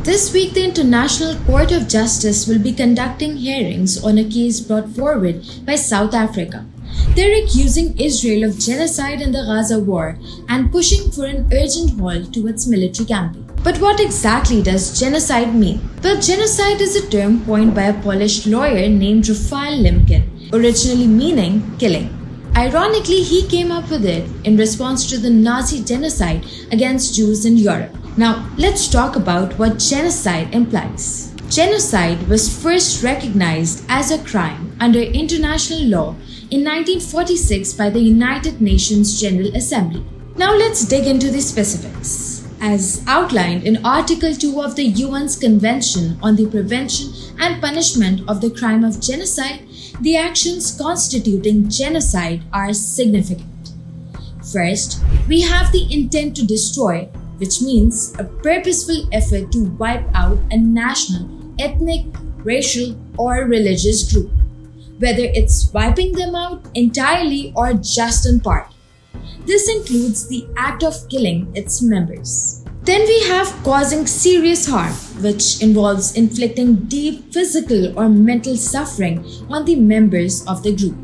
This week, the International Court of Justice will be conducting hearings on a case brought forward by South Africa. They're accusing Israel of genocide in the Gaza war and pushing for an urgent halt to its military campaign. But what exactly does genocide mean? Well, genocide is a term coined by a Polish lawyer named Raphael Lemkin, originally meaning killing. Ironically, he came up with it in response to the Nazi genocide against Jews in Europe. Now, let's talk about what genocide implies. Genocide was first recognized as a crime under international law in 1946 by the United Nations General Assembly. Now let's dig into the specifics. As outlined in Article 2 of the UN's Convention on the Prevention and Punishment of the Crime of Genocide, the actions constituting genocide are significant. First, we have the intent to destroy, which means a purposeful effort to wipe out a national, ethnic, racial, or religious group, whether it's wiping them out entirely or just in part. This includes the act of killing its members. Then we have causing serious harm, which involves inflicting deep physical or mental suffering on the members of the group.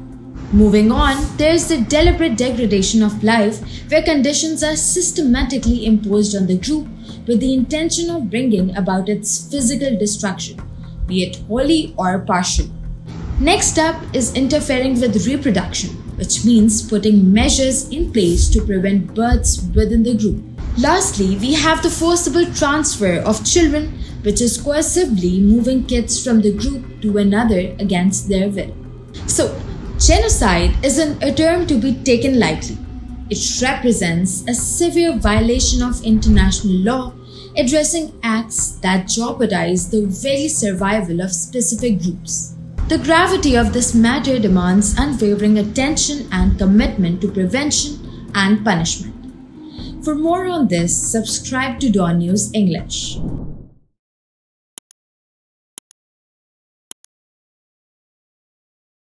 Moving on, there's the deliberate degradation of life, where conditions are systematically imposed on the group with the intention of bringing about its physical destruction, be it wholly or partial. Next up is interfering with reproduction, which means putting measures in place to prevent births within the group. Lastly, we have the forcible transfer of children, which is coercively moving kids from the group to another against their will. So, genocide isn't a term to be taken lightly. It represents a severe violation of international law, addressing acts that jeopardize the very survival of specific groups. The gravity of this matter demands unwavering attention and commitment to prevention and punishment. For more on this, subscribe to DawnNews English.